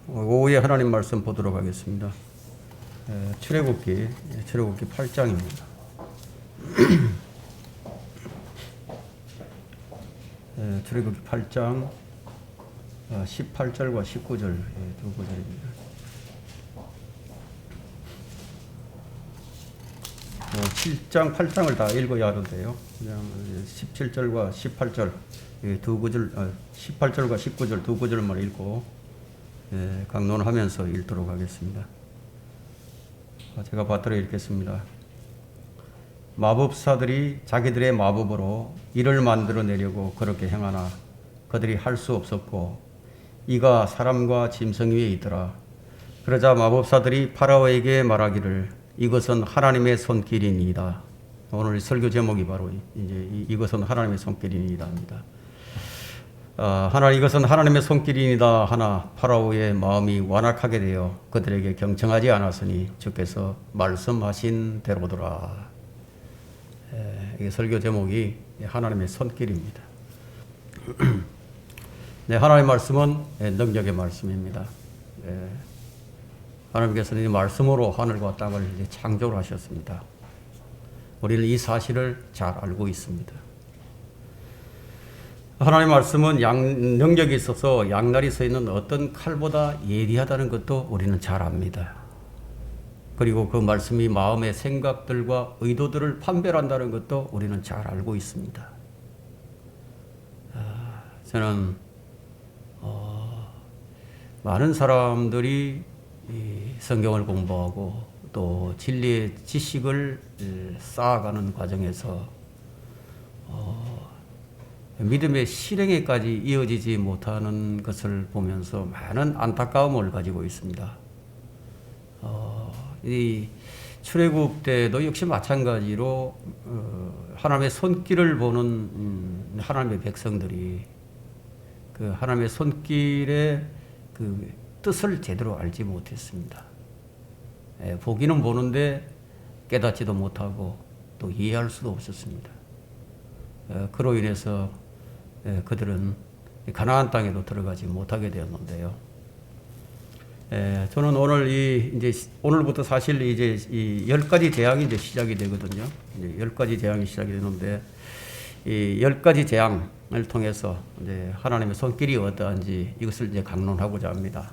오후에 하나님 말씀 보도록 하겠습니다. 출애굽기 8장입니다. 출애굽기 8장 18절과 19절 두 구절입니다. 7장 8장을 다 읽어야 하는데요. 그냥 17절과 18절 두 구절, 18절과 19절 두 구절만 읽고 강론하면서 읽도록 하겠습니다. 제가 받들어 읽겠습니다. 마법사들이 자기들의 마법으로 이를 만들어내려고 그렇게 행하나 그들이 할 수 없었고 이가 사람과 짐승 위에 있더라. 그러자 마법사들이 파라오에게 말하기를 이것은 하나님의 손길이니이다. 오늘 설교 제목이 바로 이제 이것은 하나님의 손길이니이다입니다. 이것은 하나님의 손길이니이다 하나 파라오의 마음이 완악하게 되어 그들에게 경청하지 않았으니 주께서 말씀하신 대로더라. 이 설교 제목이 하나님의 손길입니다. 네, 하나님의 말씀은 능력의 말씀입니다. 하나님께서는 이 말씀으로 하늘과 땅을 이제 창조를 하셨습니다. 우리는 이 사실을 잘 알고 있습니다. 하나님의 말씀은 능력이 있어서 양날이 서 있는 어떤 칼보다 예리하다는 것도 우리는 잘 압니다. 그리고 그 말씀이 마음의 생각들과 의도들을 판별한다는 것도 우리는 잘 알고 있습니다. 저는 많은 사람들이 성경을 공부하고 또 진리의 지식을 쌓아가는 과정에서 믿음의 실행에까지 이어지지 못하는 것을 보면서 많은 안타까움을 가지고 있습니다. 이 출애굽 때도 역시 마찬가지로 하나님의 손길을 보는 하나님의 백성들이 그 하나님의 손길의 그 뜻을 제대로 알지 못했습니다. 보기는 보는데 깨닫지도 못하고 또 이해할 수도 없었습니다. 그로 인해서 그들은 가나안 땅에도 들어가지 못하게 되었는데요. 저는 오늘부터 사실 이제 이 10가지 재앙이 이제 시작이 되거든요. 이제 10가지 재앙이 시작이 되는데 이 10가지 재앙을 통해서 이제 하나님의 손길이 어떠한지 이것을 이제 강론하고자 합니다.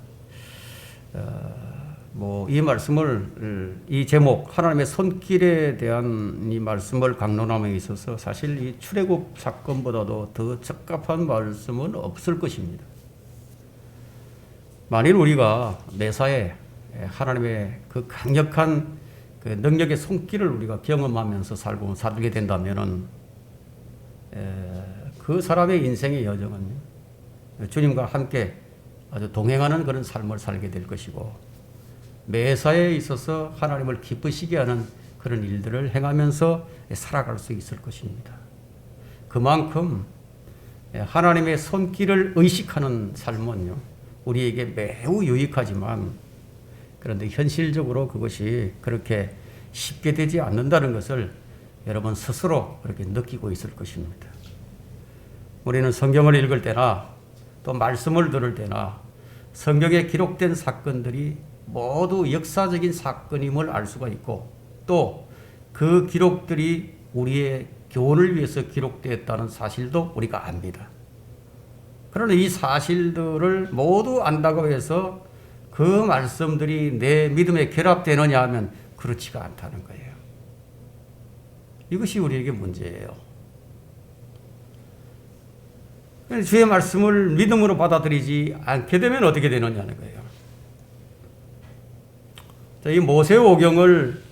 이 말씀을 이 제목 하나님의 손길에 대한 이 말씀을 강론함에 있어서 사실 이 출애굽 사건보다도 더 적합한 말씀은 없을 것입니다. 만일 우리가 매사에 하나님의 그 강력한 그 능력의 손길을 우리가 경험하면서 살게 된다면은 그 사람의 인생의 여정은 주님과 함께 아주 동행하는 그런 삶을 살게 될 것이고 매사에 있어서 하나님을 기쁘시게 하는 그런 일들을 행하면서 살아갈 수 있을 것입니다. 그만큼 하나님의 손길을 의식하는 삶은요, 우리에게 매우 유익하지만 그런데 현실적으로 그것이 그렇게 쉽게 되지 않는다는 것을 여러분 스스로 그렇게 느끼고 있을 것입니다. 우리는 성경을 읽을 때나 또 말씀을 들을 때나 성경에 기록된 사건들이 모두 역사적인 사건임을 알 수가 있고 또 그 기록들이 우리의 교훈을 위해서 기록되었다는 사실도 우리가 압니다. 그러나 이 사실들을 모두 안다고 해서 그 말씀들이 내 믿음에 결합되느냐 하면 그렇지가 않다는 거예요. 이것이 우리에게 문제예요. 주의 말씀을 믿음으로 받아들이지 않게 되면 어떻게 되느냐는 거예요. 이 모세오경을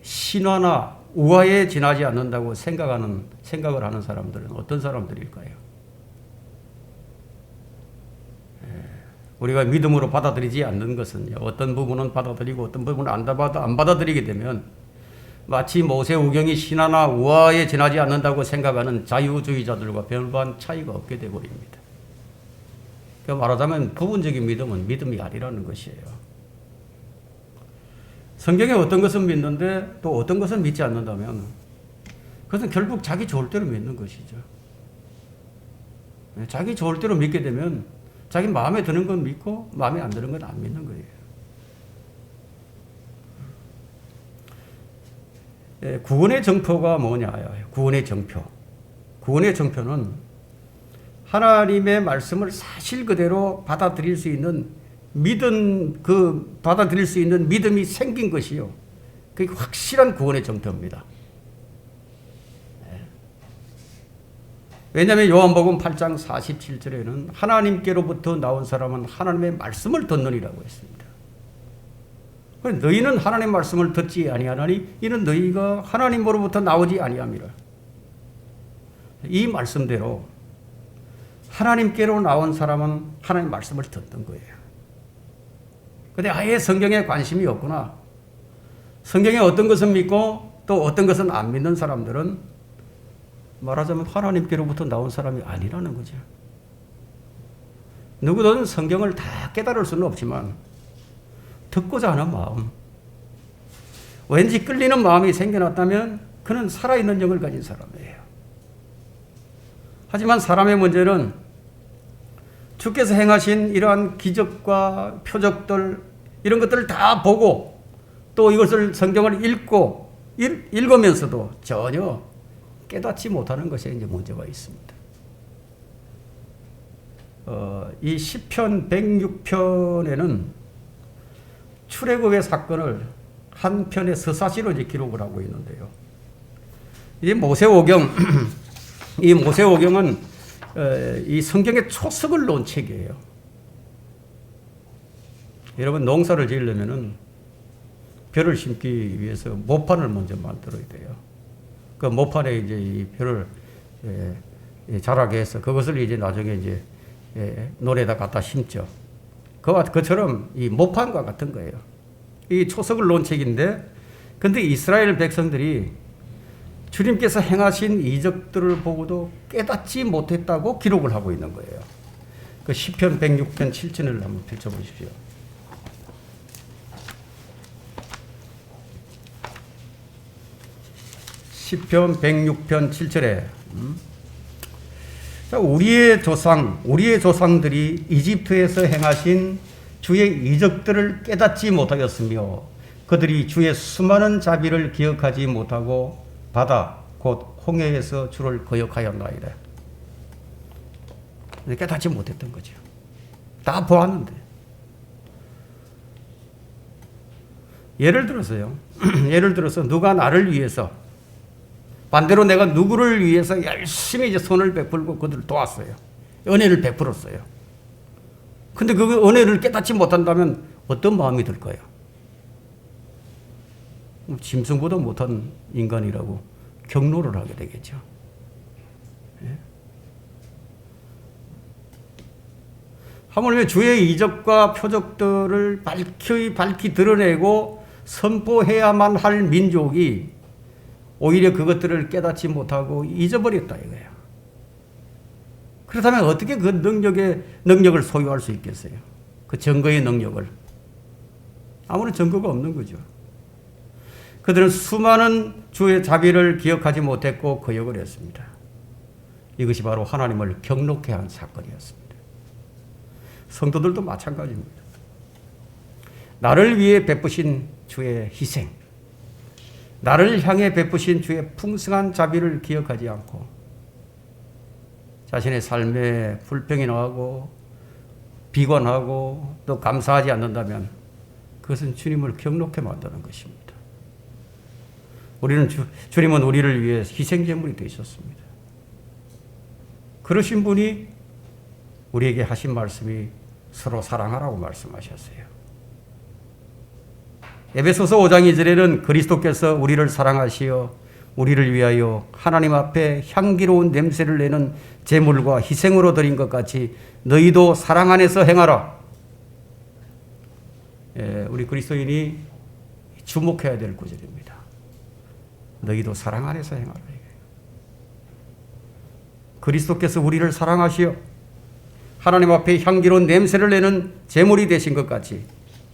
신화나 우화에 지나지 않는다고 생각을 하는 사람들은 어떤 사람들일까요? 우리가 믿음으로 받아들이지 않는 것은요, 어떤 부분은 받아들이고 어떤 부분은 안 받아들이게 되면 마치 모세오경이 신화나 우화에 지나지 않는다고 생각하는 자유주의자들과 별반 차이가 없게 되어버립니다. 말하자면 부분적인 믿음은 믿음이 아니라는 것이에요. 성경에 어떤 것은 믿는데 또 어떤 것은 믿지 않는다면 그것은 결국 자기 좋을 대로 믿는 것이죠. 자기 좋을 대로 믿게 되면 자기 마음에 드는 건 믿고 마음에 안 드는 건 안 믿는 거예요. 구원의 정표가 뭐냐? 구원의 정표. 구원의 정표는 하나님의 말씀을 사실 그대로 받아들일 수 있는 받아들일 수 있는 믿음이 생긴 것이요. 그게 확실한 구원의 정표입니다. 왜냐하면 요한복음 8장 47절에는 하나님께로부터 나온 사람은 하나님의 말씀을 듣느니라고 했습니다. 너희는 하나님의 말씀을 듣지 아니하나니 이는 너희가 하나님으로부터 나오지 아니함이라. 이 말씀대로 하나님께로 나온 사람은 하나님의 말씀을 듣는 거예요. 근데 아예 성경에 관심이 없구나. 성경에 어떤 것은 믿고 또 어떤 것은 안 믿는 사람들은 말하자면 하나님께로부터 나온 사람이 아니라는 거죠. 누구든 성경을 다 깨달을 수는 없지만 듣고자 하는 마음, 왠지 끌리는 마음이 생겨났다면 그는 살아있는 영을 가진 사람이에요. 하지만 사람의 문제는 주께서 행하신 이러한 기적과 표적들 이런 것들을 다 보고 또 이것을 성경을 읽으면서도 전혀 깨닫지 못하는 것에 이제 문제가 있습니다. 이 시편 106편에는 출애굽의 사건을 한 편의 서사시로 이제 기록을 하고 있는데요. 이 모세오경, 이 모세오경은 이 성경의 초석을 놓은 책이에요. 여러분 농사를 지으려면은 벼를 심기 위해서 모판을 먼저 만들어야 돼요. 그 모판에 이제 이 벼를 자라게 해서 그것을 이제 나중에 이제 논에다 갖다 심죠. 그처럼 이 모판과 같은 거예요. 이 초석을 놓은 책인데, 근데 이스라엘 백성들이 주님께서 행하신 이적들을 보고도 깨닫지 못했다고 기록을 하고 있는 거예요. 그 시편 106편 7절을 한번 펼쳐보십시오. 시편 106편 7절에 우리의 조상들이 이집트에서 행하신 주의 이적들을 깨닫지 못하였으며 그들이 주의 수많은 자비를 기억하지 못하고 바다 곧 홍해에서 주를 거역하였나이다. 깨닫지 못했던 거죠. 다 보았는데. 예를 들어서 누가 나를 위해서 반대로 내가 누구를 위해서 열심히 이제 손을 베풀고 그들을 도왔어요. 은혜를 베풀었어요. 근데 그 은혜를 깨닫지 못한다면 어떤 마음이 들까요? 짐승보다 못한 인간이라고 경로를 하게 되겠죠. 예? 하물며 주의 이적과 표적들을 밝히 드러내고 선포해야만 할 민족이 오히려 그것들을 깨닫지 못하고 잊어버렸다 이거예요. 그렇다면 어떻게 그 능력을 소유할 수 있겠어요? 그 증거의 능력을. 아무런 증거가 없는 거죠. 그들은 수많은 주의 자비를 기억하지 못했고 거역을 했습니다. 이것이 바로 하나님을 경록해 한 사건이었습니다. 성도들도 마찬가지입니다. 나를 위해 베푸신 주의 희생, 나를 향해 베푸신 주의 풍성한 자비를 기억하지 않고 자신의 삶에 불평이 나고 비관하고 또 감사하지 않는다면 그것은 주님을 경록해 만드는 것입니다. 주님은 우리를 위해 희생제물이 되셨습니다. 그러신 분이 우리에게 하신 말씀이 서로 사랑하라고 말씀하셨어요. 에베소서 5장 2절에는 그리스도께서 우리를 사랑하시어 우리를 위하여 하나님 앞에 향기로운 냄새를 내는 제물과 희생으로 드린 것 같이 너희도 사랑 안에서 행하라. 우리 그리스도인이 주목해야 될 구절입니다. 너희도 사랑 안에서 행하라. 그리스도께서 우리를 사랑하시어 하나님 앞에 향기로운 냄새를 내는 제물이 되신 것 같이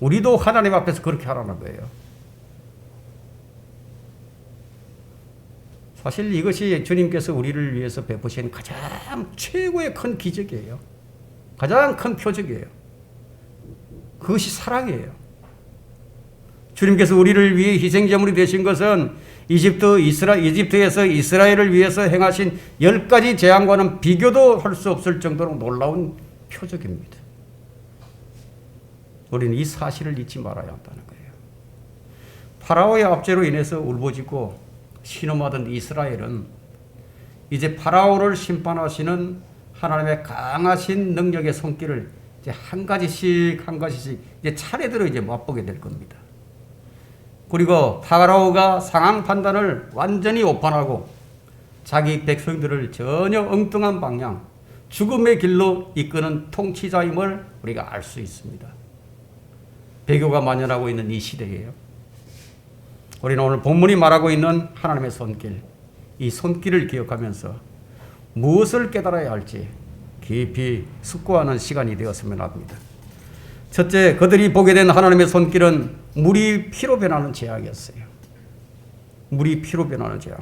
우리도 하나님 앞에서 그렇게 하라는 거예요. 사실 이것이 주님께서 우리를 위해서 베푸신 가장 최고의 큰 기적이에요. 가장 큰 표적이에요. 그것이 사랑이에요. 주님께서 우리를 위해 희생제물이 되신 것은 이집트에서 이스라엘을 위해서 행하신 10가지 재앙과는 비교도 할 수 없을 정도로 놀라운 표적입니다. 우리는 이 사실을 잊지 말아야 한다는 거예요. 파라오의 압제로 인해서 울부짖고 신음하던 이스라엘은 이제 파라오를 심판하시는 하나님의 강하신 능력의 손길을 이제 한 가지씩 이제 차례대로 이제 맛보게 될 겁니다. 그리고 파라오가 상황 판단을 완전히 오판하고 자기 백성들을 전혀 엉뚱한 방향, 죽음의 길로 이끄는 통치자임을 우리가 알 수 있습니다. 배교가 만연하고 있는 이 시대예요. 우리는 오늘 본문이 말하고 있는 하나님의 손길, 이 손길을 기억하면서 무엇을 깨달아야 할지 깊이 숙고하는 시간이 되었으면 합니다. 첫째, 그들이 보게 된 하나님의 손길은 물이 피로 변하는 재앙이었어요. 물이 피로 변하는 재앙.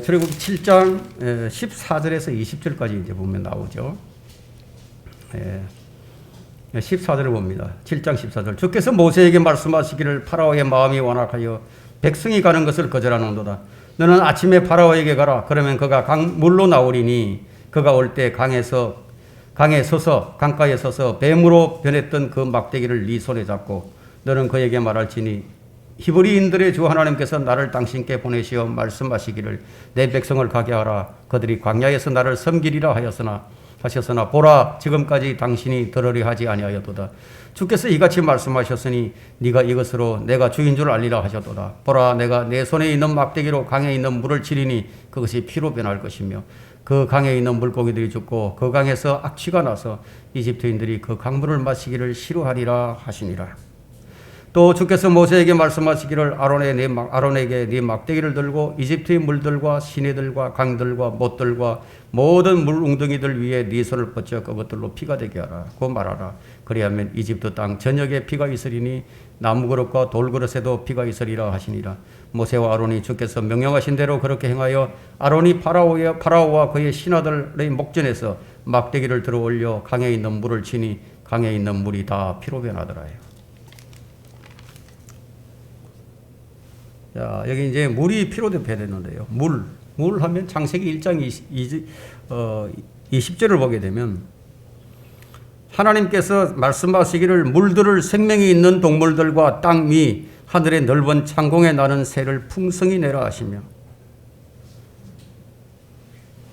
출애굽 7장 14절에서 20절까지 이제 보면 나오죠. 14절을 봅니다. 7장 14절. 주께서 모세에게 말씀하시기를 파라오의 마음이 완악하여 백성이 가는 것을 거절하는도다. 너는 아침에 파라오에게 가라. 그러면 그가 물로 나오리니 그가 올 때 강가에 서서 뱀으로 변했던 그 막대기를 네 손에 잡고 너는 그에게 말할지니 히브리인들의 주 하나님께서 나를 당신께 보내시어 말씀하시기를 내 백성을 가게 하라. 그들이 광야에서 나를 섬기리라 하셨으나 보라 지금까지 당신이 들으려 하지 아니하였도다. 주께서 이같이 말씀하셨으니 네가 이것으로 내가 주인 줄 알리라 하셨도다. 보라 내가 내 손에 있는 막대기로 강에 있는 물을 치리니 그것이 피로 변할 것이며 그 강에 있는 물고기들이 죽고 그 강에서 악취가 나서 이집트인들이 그 강물을 마시기를 싫어하리라 하시니라. 또 주께서 모세에게 말씀하시기를 아론에게 네 막대기를 들고 이집트의 물들과 시내들과 강들과 못들과 모든 물 웅덩이들 위에 네 손을 뻗쳐 그것들로 피가 되게 하라. 고 말하라. 그리하면 이집트 땅 전역에 피가 있으리니 나무 그릇과 돌 그릇에도 피가 있으리라 하시니라. 모세와 아론이 주께서 명령하신 대로 그렇게 행하여 아론이 파라오와 그의 신하들의 목전에서 막대기를 들어 올려 강에 있는 물을 치니 강에 있는 물이 다 피로 변하더라요. 자, 여기 이제 물이 피로 변했는데요. 물 하면 창세기 1장 20절을 보게 되면 하나님께서 말씀하시기를 물들을 생명이 있는 동물들과 땅 위 하늘의 넓은 창공에 나는 새를 풍성히 내라 하시며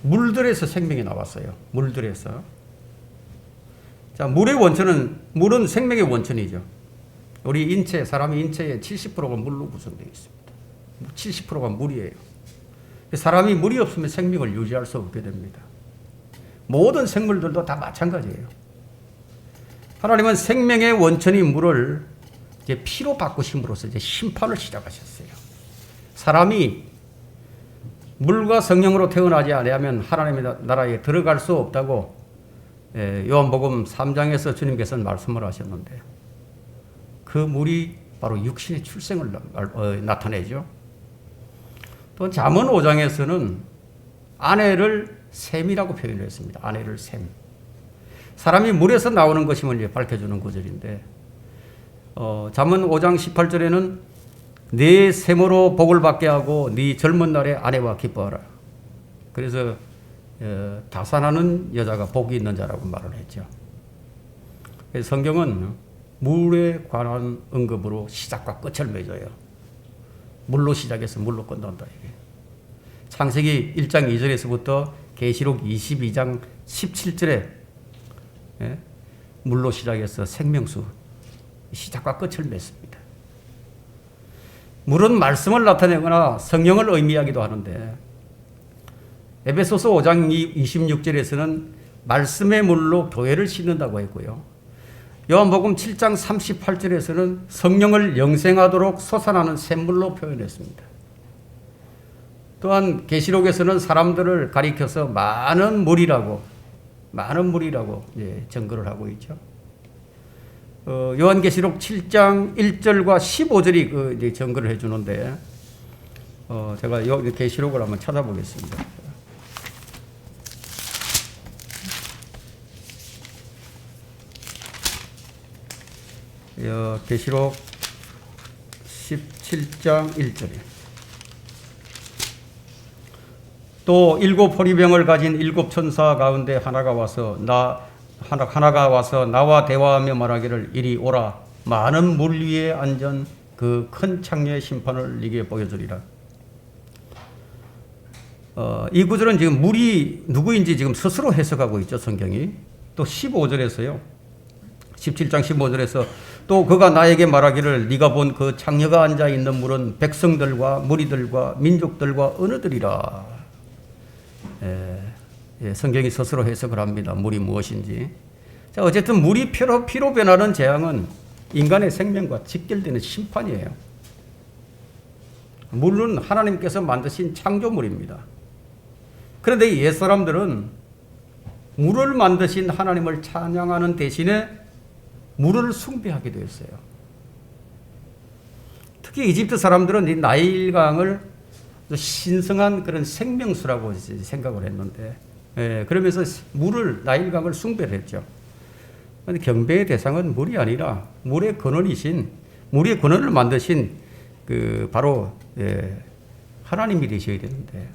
물들에서 생명이 나왔어요. 물들에서. 자, 물은 생명의 원천이죠. 우리 사람의 인체의 70%가 물로 구성되어 있습니다. 70%가 물이에요. 사람이 물이 없으면 생명을 유지할 수 없게 됩니다. 모든 생물들도 다 마찬가지예요. 하나님은 생명의 원천인 물을 이제 피로 바꾸심으로써 이제 심판을 시작하셨어요. 사람이 물과 성령으로 태어나지 않으면 하나님의 나라에 들어갈 수 없다고 요한복음 3장에서 주님께서는 말씀을 하셨는데 그 물이 바로 육신의 출생을 나타내죠. 또 잠언 5장에서는 아내를 샘이라고 표현을 했습니다. 아내를 샘. 사람이 물에서 나오는 것임을 밝혀주는 구절인데 잠언 5장 18절에는 네 샘으로 복을 받게 하고 네 젊은 날에 아내와 기뻐하라. 그래서 다산하는 여자가 복이 있는 자라고 말을 했죠. 성경은 물에 관한 언급으로 시작과 끝을 맺어요. 물로 시작해서 물로 끝난다. 이게. 창세기 1장 2절에서부터 계시록 22장 17절에 물로 시작해서 생명수 시작과 끝을 맺습니다. 물은 말씀을 나타내거나 성령을 의미하기도 하는데 에베소서 5장 26절에서는 말씀의 물로 교회를 씻는다고 했고요. 요한복음 7장 38절에서는 성령을 영생하도록 솟아나는 샘물로 표현했습니다. 또한 계시록에서는 사람들을 가리켜서 많은 물이라고 증거를 하고 있죠. 요한계시록 7장 1절과 15절이 증거를 해주는데 제가 이 계시록을 한번 찾아보겠습니다. 계시록 17장 1절에 또 일곱 호리병을 가진 일곱 천사 가운데 하나가 와서 나와 대화하며 말하기를 이리 오라 많은 물 위에 앉은 그 큰 창녀의 심판을 네게 보여주리라. 이 구절은 지금 물이 누구인지 지금 스스로 해석하고 있죠, 성경이. 또 15절에서요. 17장 15절에서 또 그가 나에게 말하기를 네가 본 그 창녀가 앉아 있는 물은 백성들과 무리들과 민족들과 언어들이라. 성경이 스스로 해석을 합니다. 물이 무엇인지. 자, 어쨌든 물이 피로 변하는 재앙은 인간의 생명과 직결되는 심판이에요. 물은 하나님께서 만드신 창조물입니다. 그런데 옛 사람들은 물을 만드신 하나님을 찬양하는 대신에 물을 숭배하게 되었어요. 특히 이집트 사람들은 이 나일강을 신성한 그런 생명수라고 생각을 했는데, 그러면서 나일강을 숭배를 했죠. 그런데 경배의 대상은 물이 아니라 물의 근원이신, 물의 근원을 만드신 바로 하나님이 되셔야 되는데,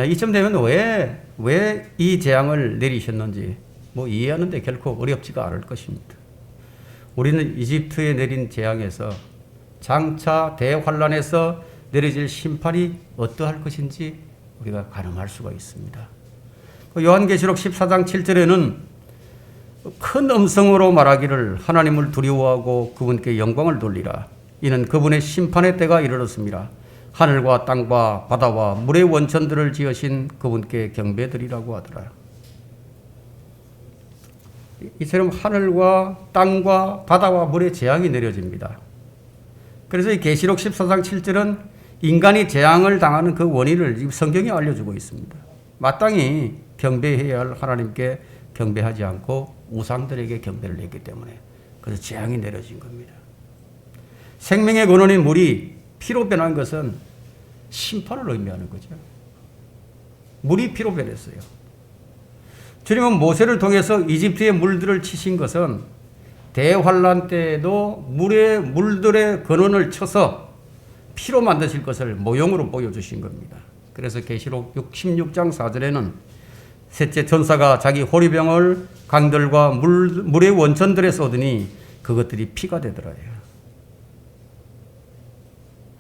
이쯤 되면 왜 이 재앙을 내리셨는지 이해하는데 결코 어렵지가 않을 것입니다. 우리는 이집트에 내린 재앙에서 장차 대환란에서 내려질 심판이 어떠할 것인지 우리가 가늠할 수가 있습니다. 요한계시록 14장 7절에는 큰 음성으로 말하기를 하나님을 두려워하고 그분께 영광을 돌리라. 이는 그분의 심판의 때가 이르렀습니다. 하늘과 땅과 바다와 물의 원천들을 지으신 그분께 경배드리라고 하더라. 이처럼 하늘과 땅과 바다와 물의 재앙이 내려집니다. 그래서 이 계시록 14장 7절은 인간이 재앙을 당하는 그 원인을 성경이 알려주고 있습니다. 마땅히 경배해야 할 하나님께 경배하지 않고 우상들에게 경배를 했기 때문에 그래서 재앙이 내려진 겁니다. 생명의 근원인 물이 피로 변한 것은 심판을 의미하는 거죠. 물이 피로 변했어요. 주님은 모세를 통해서 이집트의 물들을 치신 것은 대환란 때에도 물들의 근원을 쳐서 피로 만드실 것을 모형으로 보여주신 겁니다. 그래서 계시록 16장 4절에는 셋째 천사가 자기 호리병을 강들과 물의 원천들에 쏟으니 그것들이 피가 되더라요.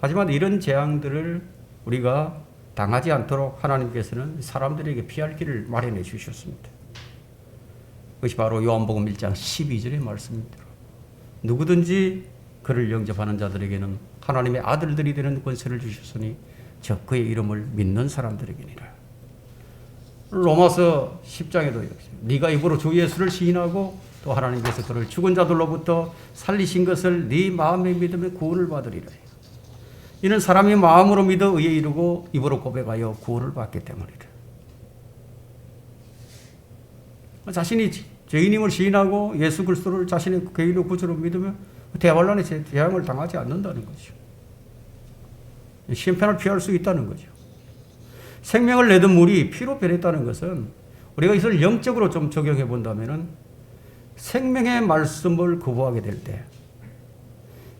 하지만 이런 재앙들을 우리가 당하지 않도록 하나님께서는 사람들에게 피할 길을 마련해 주셨습니다. 그것이 바로 요한복음 1장 12절의 말씀입니다. 누구든지 그를 영접하는 자들에게는 하나님의 아들들이 되는 권세를 주셨으니 저 그의 이름을 믿는 사람들에게니라. 로마서 10장에도 역시 네가 입으로 주 예수를 시인하고 또 하나님께서 그를 죽은 자들로부터 살리신 것을 네 마음에 믿으면 구원을 받으리라. 이는 사람이 마음으로 믿어 의에 이르고 입으로 고백하여 구원을 받기 때문이다. 자신이 죄인임을 시인하고 예수 그리스도를 자신의 개인의 구주로 믿으면 대환란의 재앙을 당하지 않는다는 거죠. 심판을 피할 수 있다는 거죠. 생명을 내던 물이 피로 변했다는 것은 우리가 이것을 영적으로 좀 적용해 본다면 생명의 말씀을 거부하게 될 때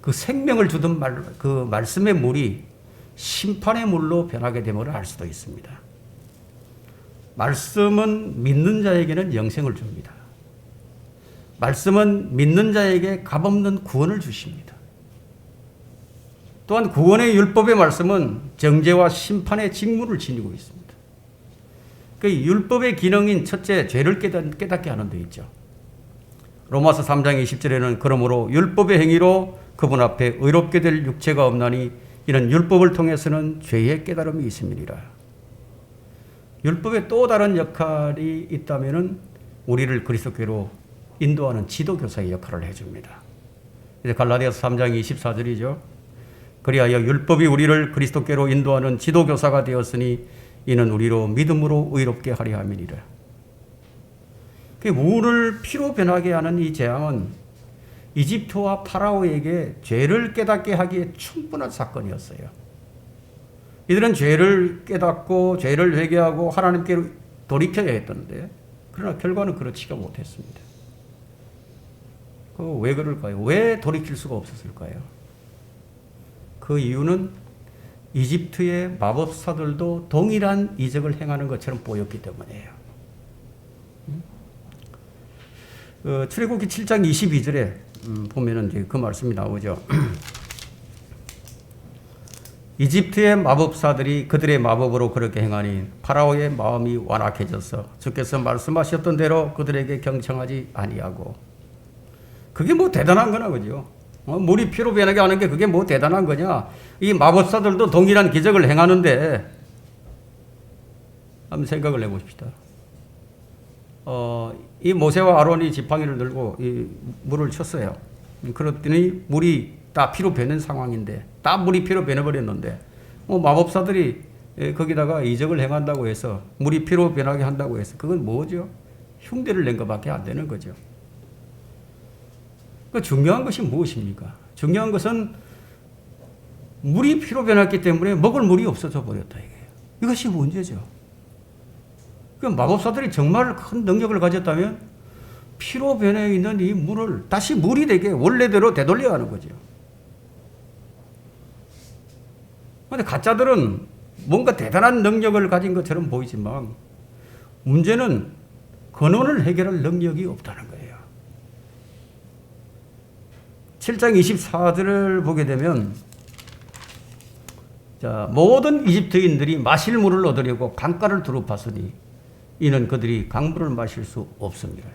그 생명을 주던 그 말씀의 물이 심판의 물로 변하게 됨을 알 수도 있습니다. 말씀은 믿는 자에게는 영생을 줍니다. 말씀은 믿는 자에게 값없는 구원을 주십니다. 또한 구원의 율법의 말씀은 정죄와 심판의 직무를 지니고 있습니다. 그 율법의 기능인 첫째, 죄를 깨닫게 하는 데 있죠. 로마서 3장 20절에는 그러므로 율법의 행위로 그분 앞에 의롭게 될 육체가 없나니 이는 율법을 통해서는 죄의 깨달음이 있음이니라. 율법의 또 다른 역할이 있다면 우리를 그리스도께로 인도하는 지도교사의 역할을 해줍니다. 이제 갈라디아서 3장 24절이죠. 그리하여 율법이 우리를 그리스도께로 인도하는 지도교사가 되었으니 이는 우리로 믿음으로 의롭게 하려 함이니라. 물을 피로 변하게 하는 이 재앙은 이집트와 파라오에게 죄를 깨닫게 하기에 충분한 사건이었어요. 이들은 죄를 깨닫고 죄를 회개하고 하나님께 돌이켜야 했던데 그러나 결과는 그렇지가 못했습니다. 왜 그럴까요? 왜 돌이킬 수가 없었을까요? 그 이유는 이집트의 마법사들도 동일한 이적을 행하는 것처럼 보였기 때문이에요. 출애굽기 7장 22절에 보면은 이제 그 말씀이 나오죠. 이집트의 마법사들이 그들의 마법으로 그렇게 행하니 파라오의 마음이 완악해져서 주께서 말씀하셨던 대로 그들에게 경청하지 아니하고. 그게 뭐 대단한 거나 그죠? 물이 피로 변하게 하는 게 그게 뭐 대단한 거냐? 이 마법사들도 동일한 기적을 행하는데 한번 생각을 해보십시다. 이 모세와 아론이 지팡이를 들고 이 물을 쳤어요. 그랬더니 물이 다 피로 변한 상황인데, 다 물이 피로 변해버렸는데, 마법사들이 거기다가 이적을 행한다고 해서 물이 피로 변하게 한다고 해서 그건 뭐죠? 흉내를 낸 것밖에 안 되는 거죠. 그 중요한 것이 무엇입니까? 중요한 것은 물이 피로 변했기 때문에 먹을 물이 없어져 버렸다 이거예요. 이것이 문제죠. 그 마법사들이 정말 큰 능력을 가졌다면 피로 변해 있는 이 물을 다시 물이 되게 원래대로 되돌려야 하는 거죠. 그런데 가짜들은 뭔가 대단한 능력을 가진 것처럼 보이지만 문제는 근원을 해결할 능력이 없다는 거예요. 7장 24절을 보게 되면 자, 모든 이집트인들이 마실 물을 얻으려고 강가를 두루 팠으니 이는 그들이 강물을 마실 수 없습니다.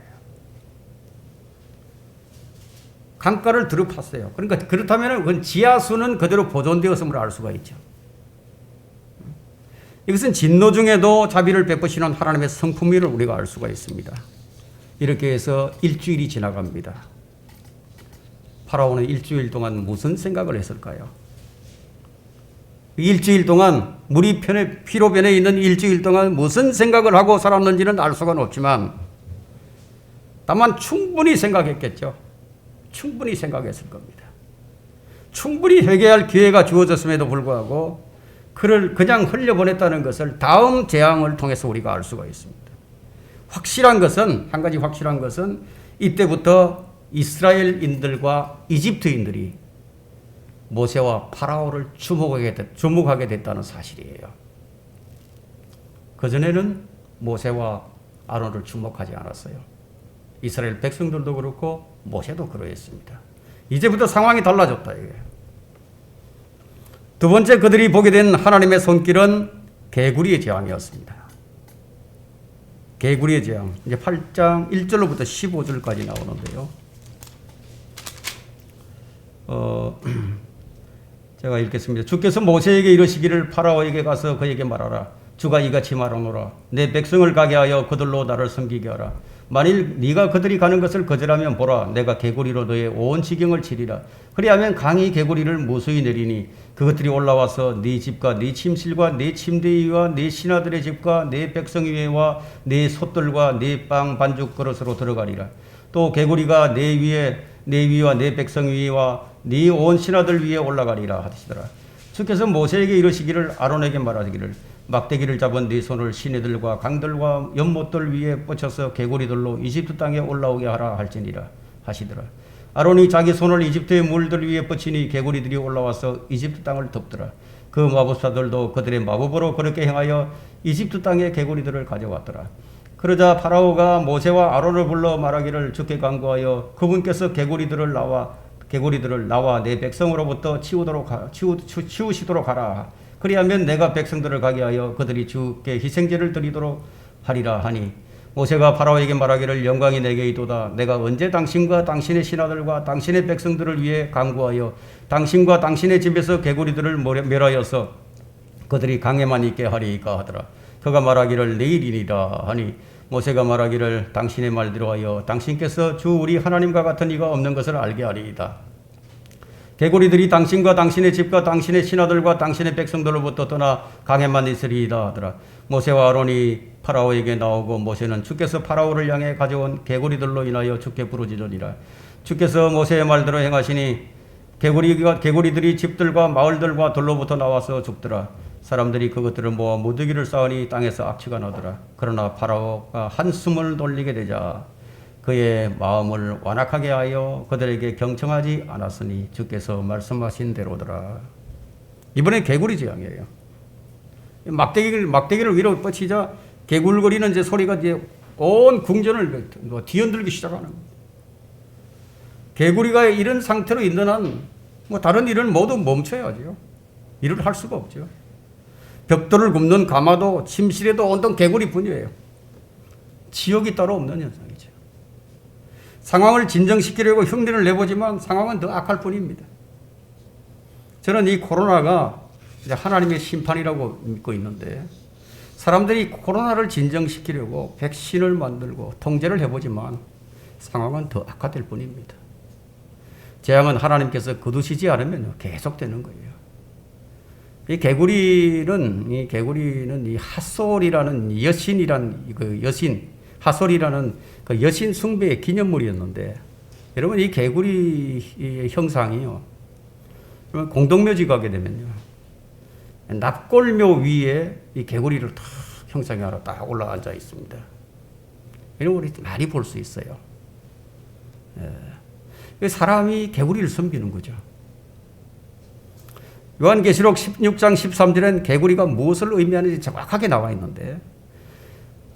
강가를 두루 팠어요. 그러니까 그렇다면 그건 지하수는 그대로 보존되었음을 알 수가 있죠. 이것은 진노 중에도 자비를 베푸시는 하나님의 성품을 우리가 알 수가 있습니다. 이렇게 해서 일주일이 지나갑니다. 파라오는 일주일 동안 무슨 생각을 했을까요? 일주일 동안 물이 피로 변해 있는 일주일 동안 무슨 생각을 하고 살았는지는 알 수가 없지만 다만 충분히 생각했겠죠. 충분히 생각했을 겁니다. 충분히 회개할 기회가 주어졌음에도 불구하고 그를 그냥 흘려보냈다는 것을 다음 재앙을 통해서 우리가 알 수가 있습니다. 확실한 것은, 한 가지 확실한 것은 이때부터 이스라엘인들과 이집트인들이 모세와 파라오를 주목하게 됐다는 사실이에요. 그전에는 모세와 아론을 주목하지 않았어요. 이스라엘 백성들도 그렇고 모세도 그러했습니다. 이제부터 상황이 달라졌다 이거예요. 두 번째 그들이 보게 된 하나님의 손길은 개구리의 재앙이었습니다. 개구리의 재앙. 이제 8장 1절로부터 15절까지 나오는데요. 제가 읽겠습니다. 주께서 모세에게 이르시기를 파라오에게 가서 그에게 말하라. 주가 이같이 말하노라. 내 백성을 가게 하여 그들로 나를 섬기게 하라. 만일 네가 그들이 가는 것을 거절하면 보라. 내가 개구리로 너의 온 지경을 치리라. 그리하면 강이 개구리를 무수히 내리니 그것들이 올라와서 네 집과 네 침실과 네 침대 위와 네 신하들의 집과 네 백성 위에와 네 솥들과 네 빵 반죽 그릇으로 들어가리라. 또 개구리가 내 위와 내 백성 위와 네 온 신하들 위에 올라가리라 하시더라. 주께서 모세에게 이르시기를 아론에게 말하기를 막대기를 잡은 네 손을 시내들과 강들과 연못들 위에 뻗쳐서 개구리들로 이집트 땅에 올라오게 하라 할지니라 하시더라. 아론이 자기 손을 이집트의 물들 위에 뻗치니 개구리들이 올라와서 이집트 땅을 덮더라. 그 마법사들도 그들의 마법으로 그렇게 행하여 이집트 땅에 개구리들을 가져왔더라. 그러자 파라오가 모세와 아론을 불러 말하기를 주께 간구하여 그분께서 개구리들을 나와 내 백성으로부터 치우시도록 하라. 그리하면 내가 백성들을 가게 하여 그들이 주께 희생제를 드리도록 하리라 하니 모세가 파라오에게 말하기를 영광이 내게 있도다. 내가 언제 당신과 당신의 신하들과 당신의 백성들을 위해 간구하여 당신과 당신의 집에서 개구리들을 멸하여서 그들이 강에만 있게 하리이까 하더라. 그가 말하기를 내일이니라 하니 모세가 말하기를 당신의 말대로 하여 당신께서 주 우리 하나님과 같은 이가 없는 것을 알게 하리이다. 개구리들이 당신과 당신의 집과 당신의 신하들과 당신의 백성들로부터 떠나 강에만 있으리이다 하더라. 모세와 아론이 파라오에게 나오고 모세는 주께서 파라오를 향해 가져온 개구리들로 인하여 주께 부르짖으니라. 주께서 모세의 말대로 행하시니 개구리들이 집들과 마을들과 들로부터 나와서 죽더라. 사람들이 그것들을 모아 무더기를 쌓으니 땅에서 악취가 나더라. 그러나 파라오가 한숨을 돌리게 되자 그의 마음을 완악하게 하여 그들에게 경청하지 않았으니 주께서 말씀하신 대로더라. 이번에 개구리 재앙이에요. 막대기를 위로 뻗치자 개굴거리는 이제 소리가 이제 온 궁전을 뒤흔들기 시작하는 거예요. 개구리가 이런 상태로 있는 한 다른 일은 모두 멈춰야죠. 일을 할 수가 없죠. 벽돌을 굽는 가마도 침실에도 온통 개구리뿐이에요. 지옥이 따로 없는 현상이죠. 상황을 진정시키려고 흉내를 내보지만 상황은 더 악할 뿐입니다. 저는 이 코로나가 이제 하나님의 심판이라고 믿고 있는데 사람들이 코로나를 진정시키려고 백신을 만들고 통제를 해보지만 상황은 더 악화될 뿐입니다. 재앙은 하나님께서 거두시지 않으면 계속되는 거예요. 이 개구리는 이 핫솔이라는 핫솔이라는 그 여신 숭배의 기념물이었는데 여러분 이 개구리 형상이요. 공동묘지 가게 되면요. 납골묘 위에 이 개구리를 탁 형상이 하나 딱 올라앉아 있습니다. 이런 걸 많이 볼 수 있어요. 사람이 개구리를 섬기는 거죠. 요한계시록 16장 13절엔 개구리가 무엇을 의미하는지 정확하게 나와 있는데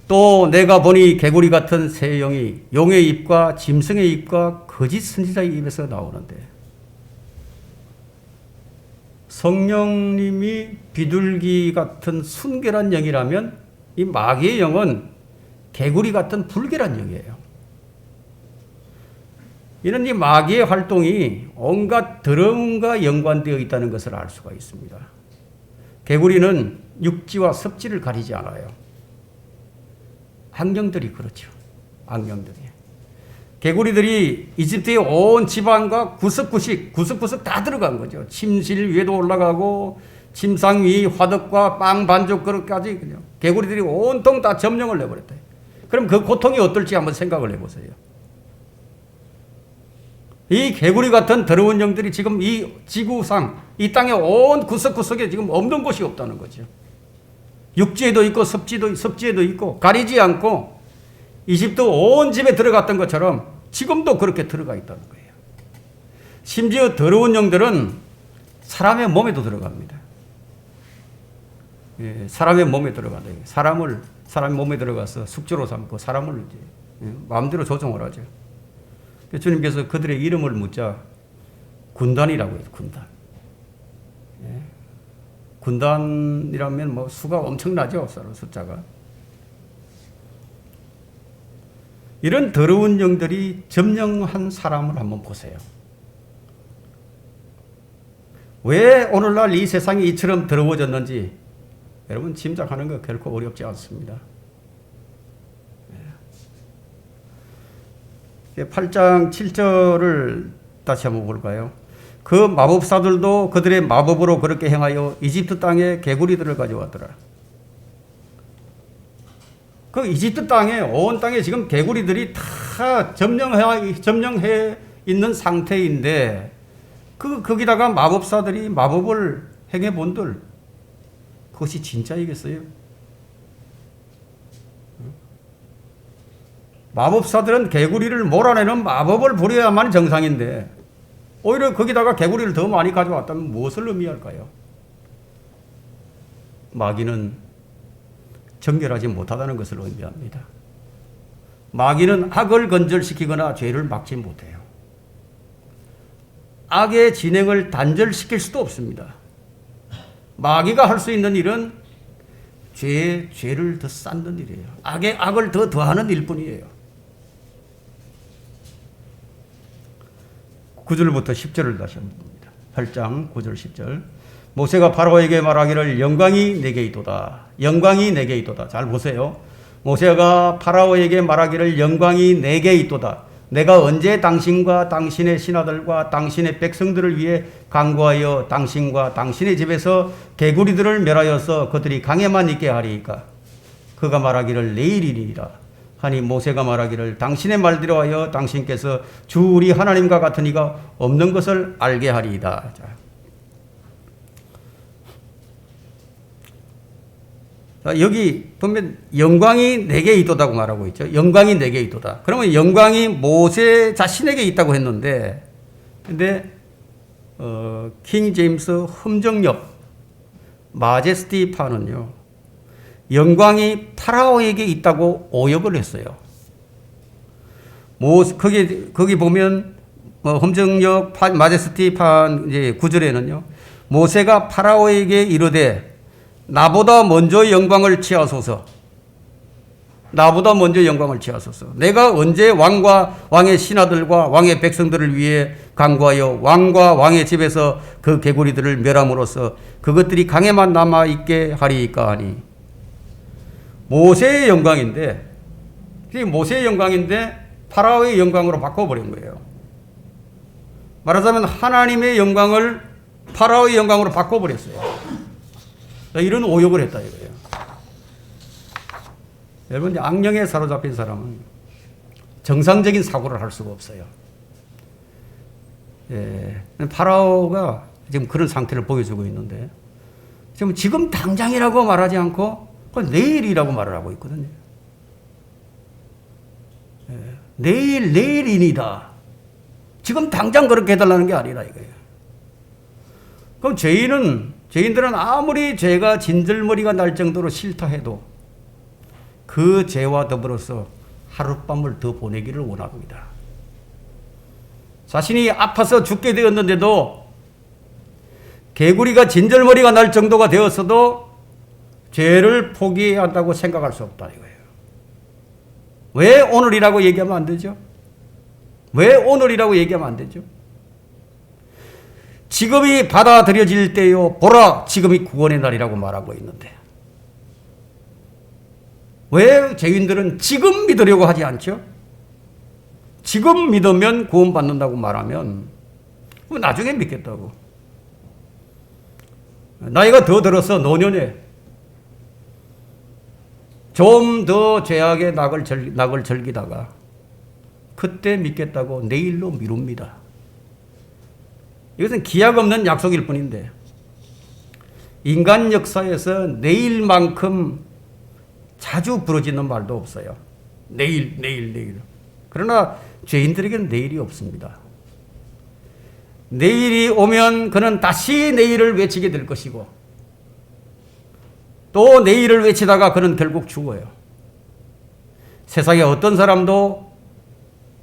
또 내가 보니 개구리 같은 새 영이 용의 입과 짐승의 입과 거짓 선지자의 입에서 나오는데 성령님이 비둘기 같은 순결한 영이라면 이 마귀의 영은 개구리 같은 불결한 영이에요. 이는 이 마귀의 활동이 온갖 더러움과 연관되어 있다는 것을 알 수가 있습니다. 개구리는 육지와 섭지를 가리지 않아요. 악령들이 그렇죠. 악령들이. 개구리들이 이집트의 온 지방과 구석구석 다 들어간 거죠. 침실 위에도 올라가고 침상 위 화덕과 빵 반죽 그릇까지 그냥 개구리들이 온통 다 점령을 해버렸다. 그럼 그 고통이 어떨지 한번 생각을 해보세요. 이 개구리 같은 더러운 영들이 지금 이 지구상, 이 땅의 온 구석구석에 지금 없는 곳이 없다는 거죠. 육지에도 있고 섭지에도 있고 가리지 않고 이집트 온 집에 들어갔던 것처럼 지금도 그렇게 들어가 있다는 거예요. 심지어 더러운 영들은 사람의 몸에도 들어갑니다. 예, 사람의 몸에 들어간다. 사람의 몸에 들어가서 숙주로 삼고 사람을 이제 마음대로 조종을 하죠. 주님께서 그들의 이름을 묻자 군단이라고 해요. 군단. 예. 군단이라면 뭐 수가 엄청나죠. 숫자가. 이런 더러운 영들이 점령한 사람을 한번 보세요. 왜 오늘날 이 세상이 이처럼 더러워졌는지 여러분 짐작하는 거 결코 어렵지 않습니다. 8장 7절을 다시 한번 볼까요? 그 마법사들도 그들의 마법으로 그렇게 행하여 이집트 땅에 개구리들을 가져왔더라. 그 이집트 땅에 온 땅에 지금 개구리들이 다 점령해 있는 상태인데 거기다가 마법사들이 마법을 행해 본들 그것이 진짜이겠어요? 마법사들은 개구리를 몰아내는 마법을 부려야만 정상인데 오히려 거기다가 개구리를 더 많이 가져왔다면 무엇을 의미할까요? 마귀는 정결하지 못하다는 것을 의미합니다. 마귀는 악을 건절시키거나 죄를 막지 못해요. 악의 진행을 단절시킬 수도 없습니다. 마귀가 할 수 있는 일은 죄를 더 쌓는 일이에요. 악을 더 더하는 일뿐이에요. 9절부터 10절을 다시 한번 봅니다. 8장 9절 10절. 모세가 바로에게 말하기를 영광이 내게 있도다. 영광이 내게 있도다. 잘 보세요. 모세가 파라오에게 말하기를 영광이 내게 있도다. 내가 언제 당신과 당신의 신하들과 당신의 백성들을 위해 간구하여 당신과 당신의 집에서 개구리들을 멸하여서 그들이 강에만 있게 하리이까. 그가 말하기를 내일이니라. 하니 모세가 말하기를 당신의 말대로 하여 당신께서 주 우리 하나님과 같은 이가 없는 것을 알게 하리이다. 자. 자, 여기 보면 영광이 내게 있도다고 말하고 있죠. 영광이 내게 있도다. 그러면 영광이 모세 자신에게 있다고 했는데, 근데 킹 제임스 흠정역 마제스티파는요, 영광이 파라오에게 있다고 오역을 했어요. 거기 보면 흠정역 마제스티파 이제 9절에는요, 모세가 파라오에게 이르되 나보다 먼저 영광을 취하소서. 나보다 먼저 영광을 취하소서. 내가 언제 왕과 왕의 신하들과 왕의 백성들을 위해 간구하여 왕과 왕의 집에서 그 개구리들을 멸함으로써 그것들이 강에만 남아 있게 하리이까 하니. 모세의 영광인데, 모세의 영광인데 파라오의 영광으로 바꿔버린 거예요. 말하자면 하나님의 영광을 파라오의 영광으로 바꿔버렸어요. 이런 오역을 했다 이거예요. 여러분, 악령에 사로잡힌 사람은 정상적인 사고를 할 수가 없어요. 예, 파라오가 지금 그런 상태를 보여주고 있는데, 지금 당장이라고 말하지 않고 내일이라고 말을 하고 있거든요. 예, 내일이니다. 지금 당장 그렇게 해달라는 게 아니라 이거예요. 그럼 죄인들은 아무리 죄가 진절머리가 날 정도로 싫다 해도 그 죄와 더불어서 하룻밤을 더 보내기를 원합니다. 자신이 아파서 죽게 되었는데도, 개구리가 진절머리가 날 정도가 되었어도 죄를 포기해야 한다고 생각할 수 없다 이거예요. 왜 오늘이라고 얘기하면 안 되죠? 왜 오늘이라고 얘기하면 안 되죠? 지금이 받아들여질 때요, 보라 지금이 구원의 날이라고 말하고 있는데, 왜 죄인들은 지금 믿으려고 하지 않죠? 지금 믿으면 구원받는다고 말하면 나중에 믿겠다고. 나이가 더 들어서 노년에 좀 더 죄악의 낙을 즐기다가 그때 믿겠다고 내일로 미룹니다. 이것은 기약 없는 약속일 뿐인데, 인간 역사에서 내일만큼 자주 부러지는 말도 없어요. 내일. 그러나 죄인들에게는 내일이 없습니다. 내일이 오면 그는 다시 내일을 외치게 될 것이고, 또 내일을 외치다가 그는 결국 죽어요. 세상에 어떤 사람도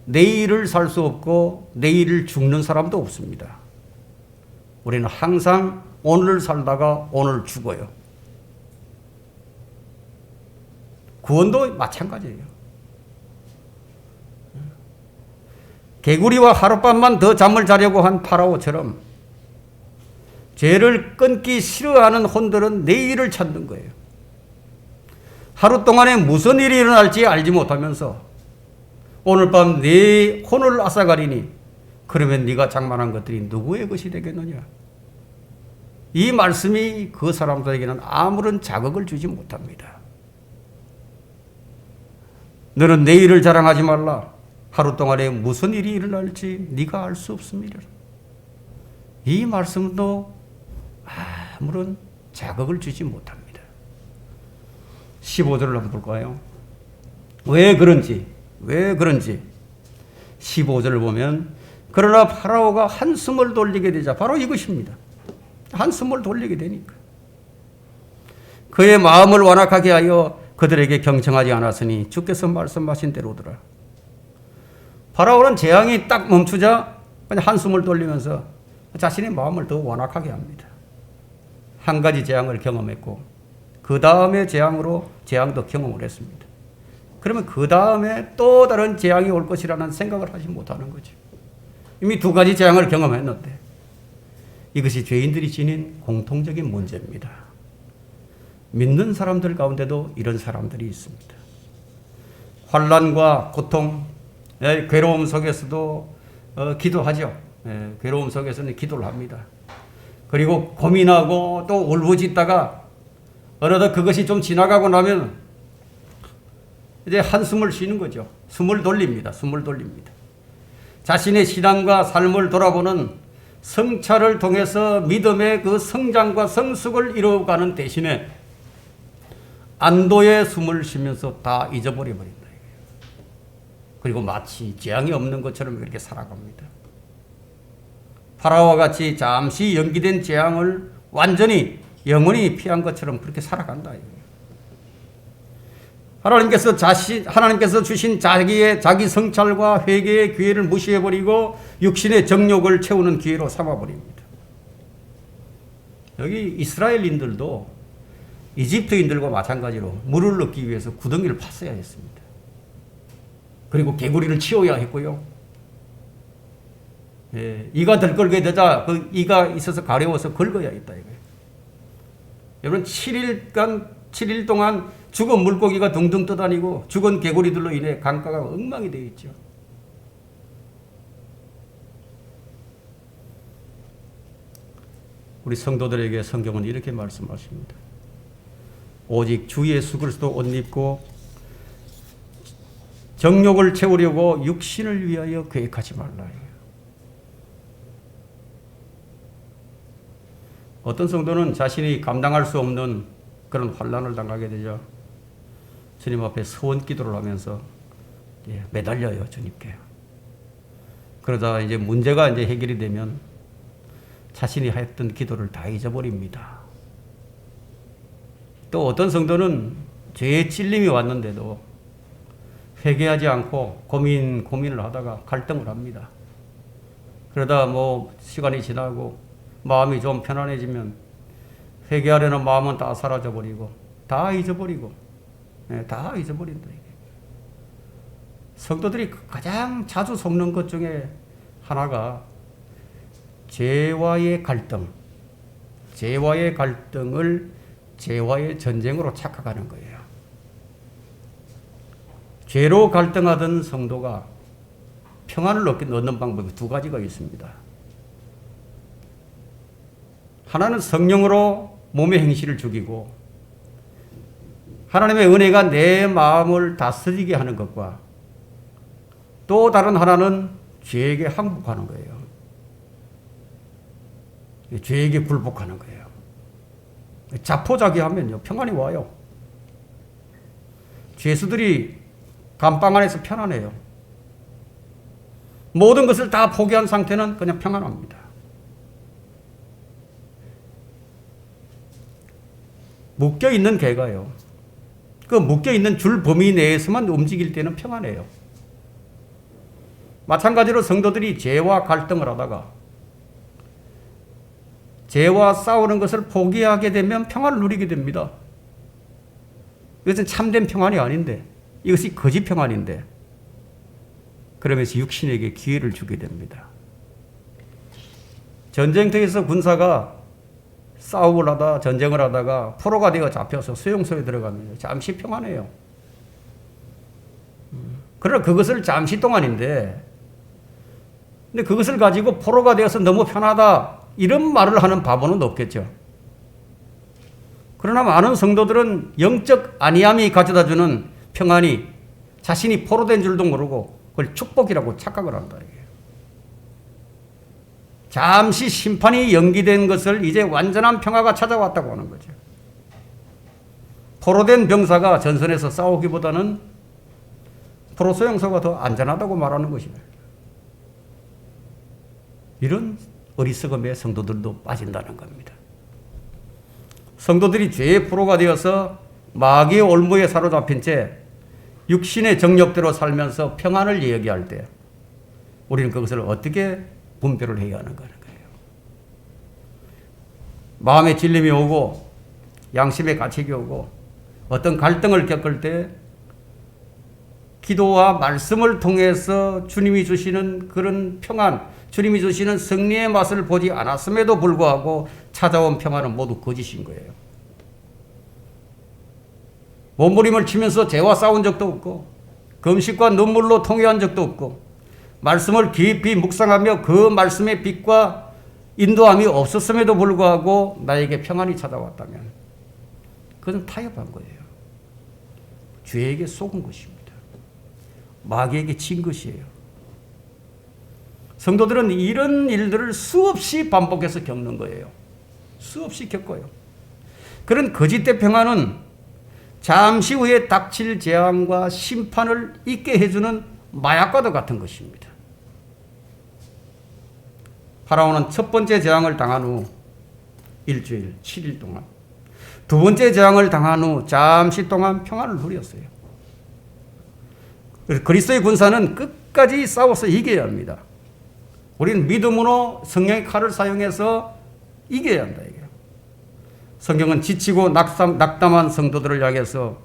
내일을 살 수 없고 내일을 죽는 사람도 없습니다. 우리는 항상 오늘을 살다가 오늘 죽어요. 구원도 마찬가지예요. 개구리와 하룻밤만 더 잠을 자려고 한 파라오처럼 죄를 끊기 싫어하는 혼들은 내일을 찾는 거예요. 하루 동안에 무슨 일이 일어날지 알지 못하면서 오늘 밤 네 혼을 앗아가리니 그러면 네가 장만한 것들이 누구의 것이 되겠느냐. 이 말씀이 그 사람들에게는 아무런 자극을 주지 못합니다. 너는 내일을 자랑하지 말라. 하루 동안에 무슨 일이 일어날지 네가 알 수 없습니다. 이 말씀도 아무런 자극을 주지 못합니다. 15절을 한번 볼까요? 왜 그런지 15절을 보면, 그러나 파라오가 한숨을 돌리게 되자, 바로 이것입니다. 한숨을 돌리게 되니까 그의 마음을 완악하게 하여 그들에게 경청하지 않았으니 주께서 말씀하신 대로더라. 파라오는 재앙이 딱 멈추자 그냥 한숨을 돌리면서 자신의 마음을 더 완악하게 합니다. 한 가지 재앙을 경험했고 그 다음에 재앙도 경험을 했습니다. 그러면 그 다음에 또 다른 재앙이 올 것이라는 생각을 하지 못하는 거죠. 이미 두 가지 재앙을 경험했는데, 이것이 죄인들이 지닌 공통적인 문제입니다. 믿는 사람들 가운데도 이런 사람들이 있습니다. 환난과 고통, 괴로움 속에서도 기도하죠. 괴로움 속에서는 기도를 합니다. 그리고 고민하고 또 울부짖다가 어느덧 그것이 좀 지나가고 나면 이제 한숨을 쉬는 거죠. 숨을 돌립니다. 자신의 신앙과 삶을 돌아보는 성찰을 통해서 믿음의 그 성장과 성숙을 이루어가는 대신에 안도의 숨을 쉬면서 다 잊어버려 버린다. 그리고 마치 재앙이 없는 것처럼 그렇게 살아갑니다. 파라오와 같이 잠시 연기된 재앙을 완전히 영원히 피한 것처럼 그렇게 살아간다. 하나님께서 주신 자기 성찰과 회개의 기회를 무시해버리고 육신의 정욕을 채우는 기회로 삼아버립니다. 여기 이스라엘인들도 이집트인들과 마찬가지로 물을 얻기 위해서 구덩이를 팠어야 했습니다. 그리고 개구리를 치워야 했고요. 이가 들끓게 되자 그 이가 있어서 가려워서 긁어야 했다 이거예요. 여러분 7일 동안 죽은 물고기가 둥둥 떠다니고 죽은 개구리들로 인해 강가가 엉망이 되어 있죠. 우리 성도들에게 성경은 이렇게 말씀하십니다. 오직 주 예수 그리스도 옷 입고 정욕을 채우려고 육신을 위하여 계획하지 말라. 어떤 성도는 자신이 감당할 수 없는 그런 환난을 당하게 되죠. 주님 앞에 서원 기도를 하면서 매달려요, 주님께. 그러다 이제 문제가 이제 해결이 되면 자신이 했던 기도를 다 잊어버립니다. 또 어떤 성도는 죄의 찔림이 왔는데도 회개하지 않고 고민을 하다가 갈등을 합니다. 그러다 시간이 지나고 마음이 좀 편안해지면 회개하려는 마음은 다 사라져버리고 다 잊어버린다. 이게. 성도들이 가장 자주 속는 것 중에 하나가 죄와의 갈등을 죄와의 전쟁으로 착각하는 거예요. 죄로 갈등하던 성도가 평안을 얻는 방법이 두 가지가 있습니다. 하나는 성령으로 몸의 행실을 죽이고 하나님의 은혜가 내 마음을 다스리게 하는 것과 또 다른 하나는 죄에게 항복하는 거예요. 죄에게 굴복하는 거예요. 자포자기하면요 평안이 와요. 죄수들이 감방 안에서 편안해요. 모든 것을 다 포기한 상태는 그냥 평안합니다. 묶여있는 개가요. 그 묶여있는 줄 범위 내에서만 움직일 때는 평안해요. 마찬가지로 성도들이 죄와 갈등을 하다가 죄와 싸우는 것을 포기하게 되면 평안을 누리게 됩니다. 이것은 참된 평안이 아닌데 이것이 거짓 평안인데 그러면서 육신에게 기회를 주게 됩니다. 전쟁터에서 군사가 전쟁을 하다가 포로가 되어 잡혀서 수용소에 들어가면 잠시 평안해요. 그러나 그것을 잠시 동안인데 근데 그것을 가지고 포로가 되어서 너무 편하다 이런 말을 하는 바보는 없겠죠. 그러나 많은 성도들은 영적 안위함이 가져다주는 평안이 자신이 포로된 줄도 모르고 그걸 축복이라고 착각을 한다. 잠시 심판이 연기된 것을 이제 완전한 평화가 찾아왔다고 하는 거죠. 포로된 병사가 전선에서 싸우기보다는 포로 수용소가 더 안전하다고 말하는 것이다. 이런 어리석음에 성도들도 빠진다는 겁니다. 성도들이 죄의 포로가 되어서 마귀의 올무에 사로잡힌 채 육신의 정욕대로 살면서 평안을 이야기할 때 우리는 그것을 어떻게 분별을 해야 하는가 하는 거예요. 마음의 질림이 오고 양심의 가책이 오고 어떤 갈등을 겪을 때 기도와 말씀을 통해서 주님이 주시는 그런 평안, 주님이 주시는 승리의 맛을 보지 않았음에도 불구하고 찾아온 평안은 모두 거짓인 거예요. 몸부림을 치면서 죄와 싸운 적도 없고 금식과 눈물로 통회한 적도 없고 말씀을 깊이 묵상하며 그 말씀의 빛과 인도함이 없었음에도 불구하고 나에게 평안이 찾아왔다면 그것은 타협한 거예요. 죄에게 속은 것입니다. 마귀에게 진 것이에요. 성도들은 이런 일들을 수없이 반복해서 겪는 거예요. 수없이 겪어요. 그런 거짓된 평안은 잠시 후에 닥칠 재앙과 심판을 잊게 해주는 마약과도 같은 것입니다. 파라오는 첫 번째 재앙을 당한 후 일주일, 7일 동안, 두 번째 재앙을 당한 후 잠시 동안 평안을 누렸어요. 그리스도의 군사는 끝까지 싸워서 이겨야 합니다. 우리는 믿음으로 성령의 칼을 사용해서 이겨야 한다. 성경은 지치고 낙담한 성도들을 향해서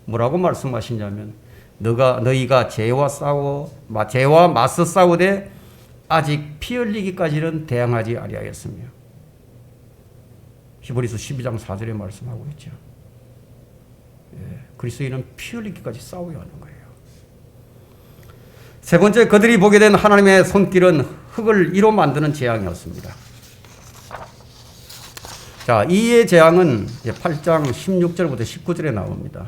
뭐라고 말씀하시냐면 너희가 죄와 맞서 싸우되 아직 피 흘리기까지는 대항하지 아니하였으며, 히브리서 12장 4절에 말씀하고 있죠. 그리스도인은 피 흘리기까지 싸워야 하는 거예요. 세 번째, 그들이 보게 된 하나님의 손길은 흙을 이로 만드는 재앙이었습니다. 자, 이의 재앙은 8장 16절부터 19절에 나옵니다.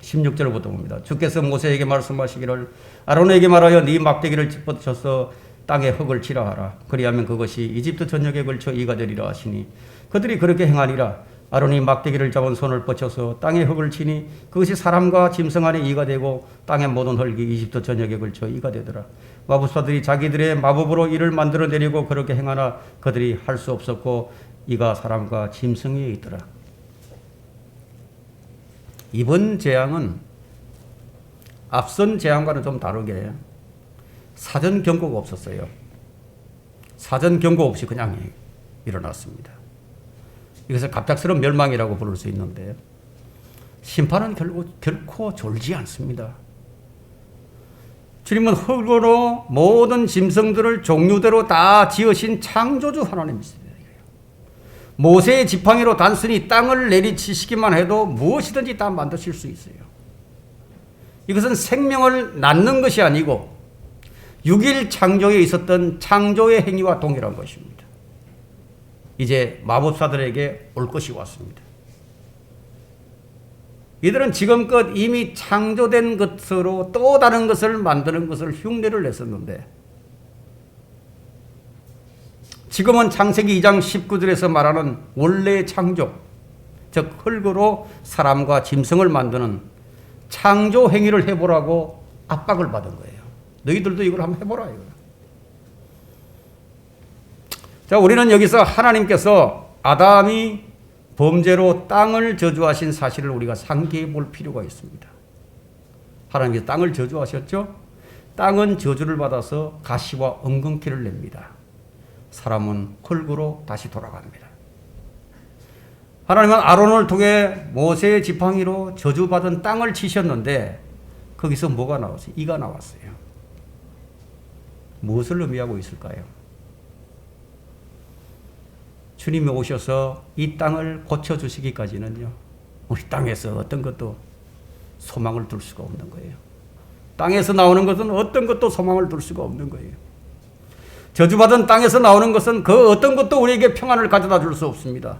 16절부터 봅니다. 주께서 모세에게 말씀하시기를 아론에게 말하여 네 막대기를 짚어쳐서 땅에 흙을 치라 하라. 그리하면 그것이 이집트 전역에 걸쳐 이가 되리라 하시니 그들이 그렇게 행하니라. 아론이 막대기를 잡은 손을 뻗쳐서 땅에 흙을 치니 그것이 사람과 짐승 안에 이가 되고 땅의 모든 흙이 이집트 전역에 걸쳐 이가 되더라. 마법사들이 자기들의 마법으로 이를 만들어내려고 그렇게 행하나 그들이 할 수 없었고 이가 사람과 짐승에 있더라. 이번 재앙은 앞선 재앙과는 좀 다르게 사전 경고가 없었어요. 사전 경고 없이 그냥 일어났습니다. 이것을 갑작스러운 멸망이라고 부를 수 있는데 심판은 결코 졸지 않습니다. 주님은 흙으로 모든 짐승들을 종류대로 다 지으신 창조주 하나님이십니다. 모세의 지팡이로 단순히 땅을 내리치시기만 해도 무엇이든지 다 만드실 수 있어요. 이것은 생명을 낳는 것이 아니고 6일 창조에 있었던 창조의 행위와 동일한 것입니다. 이제 마법사들에게 올 것이 왔습니다. 이들은 지금껏 이미 창조된 것으로 또 다른 것을 만드는 것을 흉내를 냈었는데 지금은 창세기 2장 19절에서 말하는 원래의 창조, 즉 흙으로 사람과 짐승을 만드는 창조 행위를 해보라고 압박을 받은 거예요. 너희들도 이걸 한번 해보라 이거예요. 자, 우리는 여기서 하나님께서 아담이 범죄로 땅을 저주하신 사실을 우리가 상기해 볼 필요가 있습니다. 하나님께서 땅을 저주하셨죠? 땅은 저주를 받아서 가시와 엉겅퀴를 냅니다. 사람은 흙으로 다시 돌아갑니다. 하나님은 아론을 통해 모세의 지팡이로 저주받은 땅을 치셨는데 거기서 뭐가 나왔어요? 이가 나왔어요. 무엇을 의미하고 있을까요? 주님이 오셔서 이 땅을 고쳐주시기까지는요, 우리 땅에서 어떤 것도 소망을 둘 수가 없는 거예요. 땅에서 나오는 것은 어떤 것도 소망을 둘 수가 없는 거예요. 저주받은 땅에서 나오는 것은 그 어떤 것도 우리에게 평안을 가져다 줄 수 없습니다.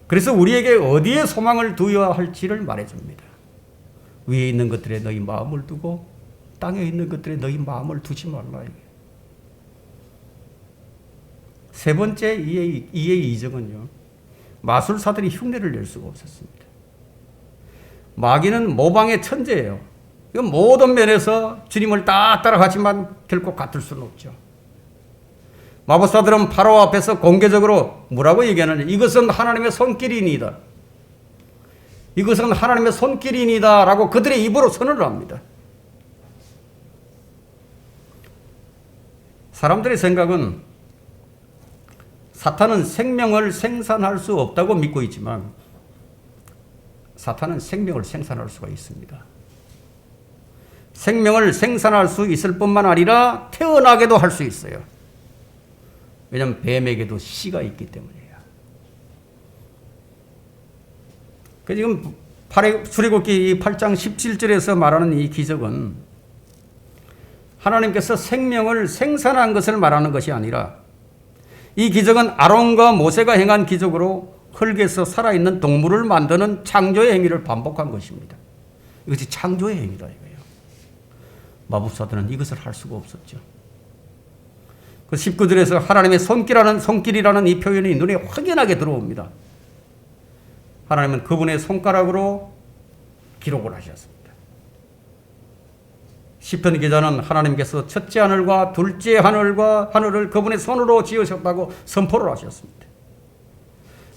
그래서 우리에게 어디에 소망을 두어야 할지를 말해줍니다. 위에 있는 것들에 너희 마음을 두고 땅에 있는 것들에 너희 마음을 두지 말라. 세 번째 이의 이적은요, 마술사들이 흉내를 낼 수가 없었습니다. 마귀는 모방의 천재예요. 이건 모든 면에서 주님을 다 따라가지만 결코 같을 수는 없죠. 마법사들은 파라오 앞에서 공개적으로 뭐라고 얘기하느냐? 이것은 하나님의 손길이니이다. 이것은 하나님의 손길이니이다 라고 그들의 입으로 선언을 합니다. 사람들의 생각은 사탄은 생명을 생산할 수 없다고 믿고 있지만 사탄은 생명을 생산할 수가 있습니다. 생명을 생산할 수 있을 뿐만 아니라 태어나게도 할 수 있어요. 왜냐하면 뱀에게도 씨가 있기 때문이에요. 지금 출애굽기 8장 17절에서 말하는 이 기적은 하나님께서 생명을 생산한 것을 말하는 것이 아니라 이 기적은 아론과 모세가 행한 기적으로 흙에서 살아있는 동물을 만드는 창조의 행위를 반복한 것입니다. 이것이 창조의 행위다 이거예요. 마법사들은 이것을 할 수가 없었죠. 그 19절에서 하나님의 손길이라는 이 표현이 눈에 확연하게 들어옵니다. 하나님은 그분의 손가락으로 기록을 하셨습니다. 시편 기자는 하나님께서 첫째 하늘과 둘째 하늘을 그분의 손으로 지으셨다고 선포를 하셨습니다.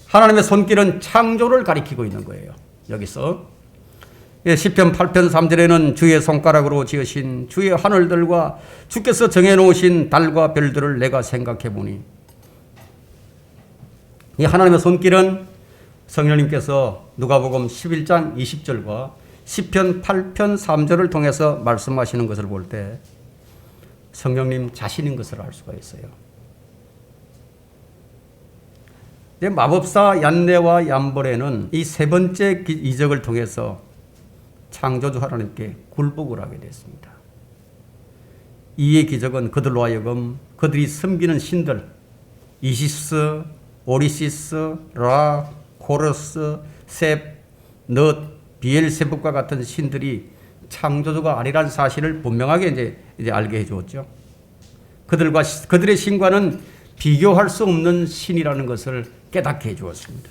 하나님의 손길은 창조를 가리키고 있는 거예요. 여기서 시편 8편 3절에는 주의 손가락으로 지으신 주의 하늘들과 주께서 정해놓으신 달과 별들을 내가 생각해 보니, 이 하나님의 손길은 성령님께서 누가복음 11장 20절과 시편 8편 3절을 통해서 말씀하시는 것을 볼 때 성령님 자신인 것을 알 수가 있어요. 마법사 얀네와 얀보레는 이 세 번째 이적을 통해서 창조주 하나님께 굴복을 하게 됐습니다. 이의 기적은 그들로 하여금 그들이 섬기는 신들 이시스, 오리시스, 라, 코러스, 셉, 넛, 비엘세붑과 같은 신들이 창조주가 아니라는 사실을 분명하게 이제 알게 해주었죠. 그들의 신과는 비교할 수 없는 신이라는 것을 깨닫게 해주었습니다.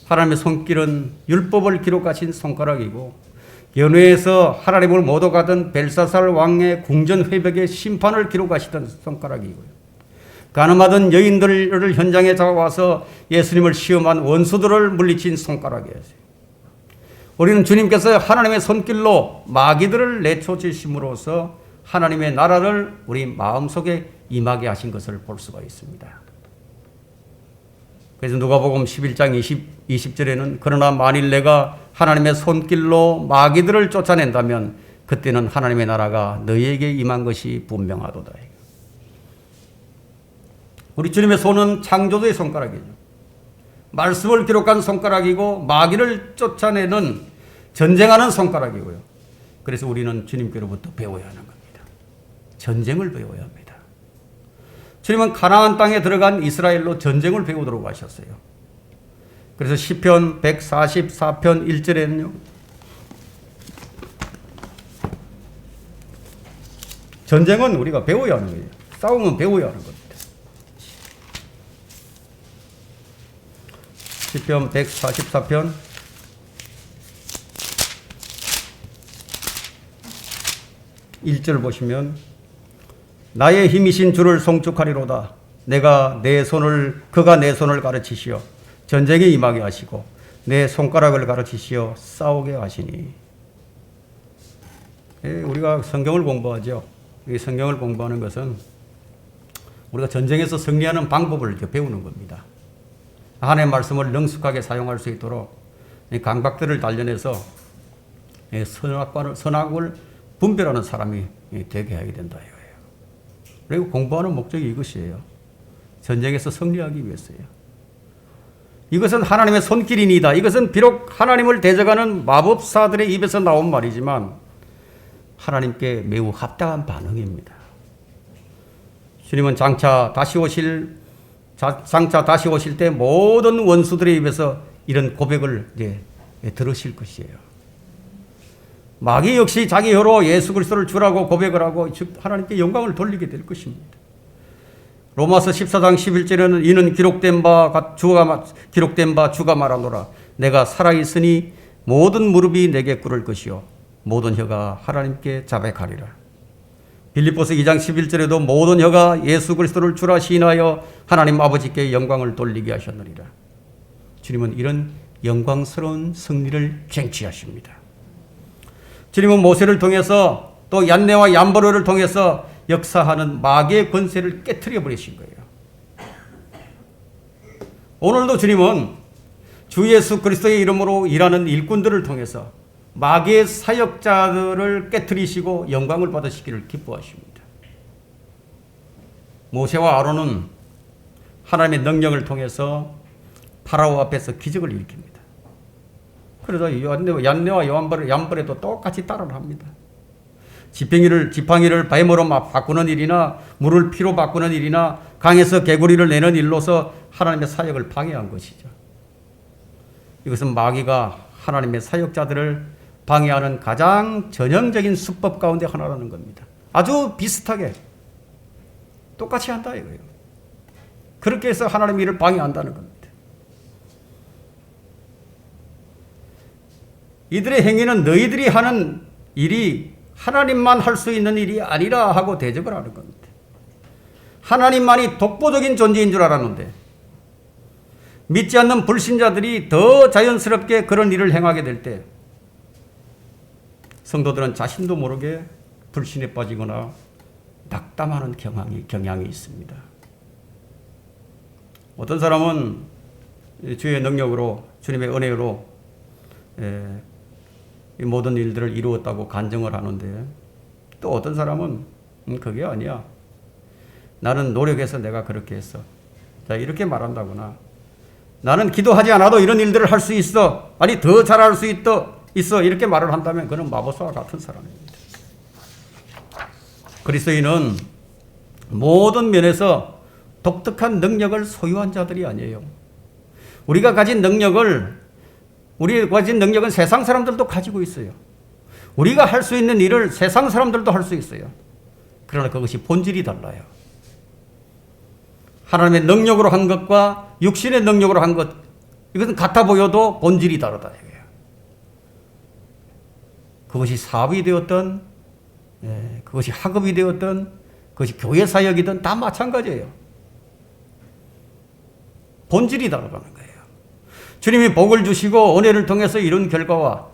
하나님의 손길은 율법을 기록하신 손가락이고, 연회에서 하나님을 못 오가던 벨사살 왕의 궁전 회벽의 심판을 기록하시던 손가락이고요. 가늠하던 여인들을 현장에 잡아와서 예수님을 시험한 원수들을 물리친 손가락이었어요. 우리는 주님께서 하나님의 손길로 마귀들을 내쫓으심으로써 하나님의 나라를 우리 마음속에 임하게 하신 것을 볼 수가 있습니다. 그래서 누가복음 11장 20절에는 그러나 만일 내가 하나님의 손길로 마귀들을 쫓아낸다면 그때는 하나님의 나라가 너희에게 임한 것이 분명하도다. 우리 주님의 손은 창조주의 손가락이죠. 말씀을 기록한 손가락이고 마귀를 쫓아내는 전쟁하는 손가락이고요. 그래서 우리는 주님께로부터 배워야 하는 겁니다. 전쟁을 배워야 합니다. 주님은 가나안 땅에 들어간 이스라엘로 전쟁을 배우도록 하셨어요. 그래서 시편 144편 1절에는요. 전쟁은 우리가 배워야 하는 거예요. 싸움은 배워야 하는 겁니다. 시편 144편 1절 보시면 나의 힘이신 주를 송축하리로다. 그가 내 손을 가르치시어 전쟁에 임하게 하시고 내 손가락을 가르치시어 싸우게 하시니. 우리가 성경을 공부하죠. 이 성경을 공부하는 것은 우리가 전쟁에서 승리하는 방법을 배우는 겁니다. 하나님의 말씀을 능숙하게 사용할 수 있도록 강박들을 단련해서 선악을 분별하는 사람이 되게 하게 된다 이거예요. 그리고 공부하는 목적이 이것이에요. 전쟁에서 승리하기 위해서요. 이것은 하나님의 손길이니다. 이것은 비록 하나님을 대적하는 마법사들의 입에서 나온 말이지만 하나님께 매우 합당한 반응입니다. 주님은 장차 다시 오실 때 모든 원수들의 입에서 이런 고백을 들으실 것이에요. 마귀 역시 자기 혀로 예수 그리스도를 주라고 고백을 하고 하나님께 영광을 돌리게 될 것입니다. 로마서 14장 11절에는 이는 기록된 바 주가 말하노라. 내가 살아있으니 모든 무릎이 내게 꿇을 것이요 모든 혀가 하나님께 자백하리라. 빌립보서 2장 11절에도 모든 혀가 예수 그리스도를 주라 시인하여 하나님 아버지께 영광을 돌리게 하셨느니라. 주님은 이런 영광스러운 승리를 쟁취하십니다. 주님은 모세를 통해서 또 얀네와 얀보레를 통해서 역사하는 마귀의 권세를 깨트려 버리신 거예요. 오늘도 주님은 주 예수 그리스도의 이름으로 일하는 일꾼들을 통해서 마귀의 사역자들을 깨트리시고 영광을 받으시기를 기뻐하십니다. 모세와 아론은 하나님의 능력을 통해서 파라오 앞에서 기적을 일으킵니다. 그러다 얀네와 얀보레도 똑같이 따라를 합니다. 지팡이를 뱀으로 바꾸는 일이나 물을 피로 바꾸는 일이나 강에서 개구리를 내는 일로서 하나님의 사역을 방해한 것이죠. 이것은 마귀가 하나님의 사역자들을 방해하는 가장 전형적인 수법 가운데 하나라는 겁니다. 아주 비슷하게 똑같이 한다 이거예요. 그렇게 해서 하나님의 일을 방해한다는 겁니다. 이들의 행위는 너희들이 하는 일이 하나님만 할 수 있는 일이 아니라 하고 대적을 하는 겁니다. 하나님만이 독보적인 존재인 줄 알았는데 믿지 않는 불신자들이 더 자연스럽게 그런 일을 행하게 될 때 성도들은 자신도 모르게 불신에 빠지거나 낙담하는 경향이 있습니다. 어떤 사람은 주의 능력으로 주님의 은혜로 이 모든 일들을 이루었다고 간증을 하는데 또 어떤 사람은 그게 아니야. 나는 노력해서 내가 그렇게 했어. 자, 이렇게 말한다거나 나는 기도하지 않아도 이런 일들을 할 수 있어. 아니 더 잘할 수 있어. 이렇게 말을 한다면 그는 마법사와 같은 사람입니다. 그리스도인은 모든 면에서 독특한 능력을 소유한 자들이 아니에요. 우리가 가진 능력은 세상 사람들도 가지고 있어요. 우리가 할 수 있는 일을 세상 사람들도 할 수 있어요. 그러나 그것이 본질이 달라요. 하나님의 능력으로 한 것과 육신의 능력으로 한 것, 이것은 같아 보여도 본질이 다르다. 그것이 사업이 되었든, 그것이 학업이 되었든, 그것이 교회 사역이든 다 마찬가지예요. 본질이 다르다는 거예요. 주님이 복을 주시고 은혜를 통해서 이룬 결과와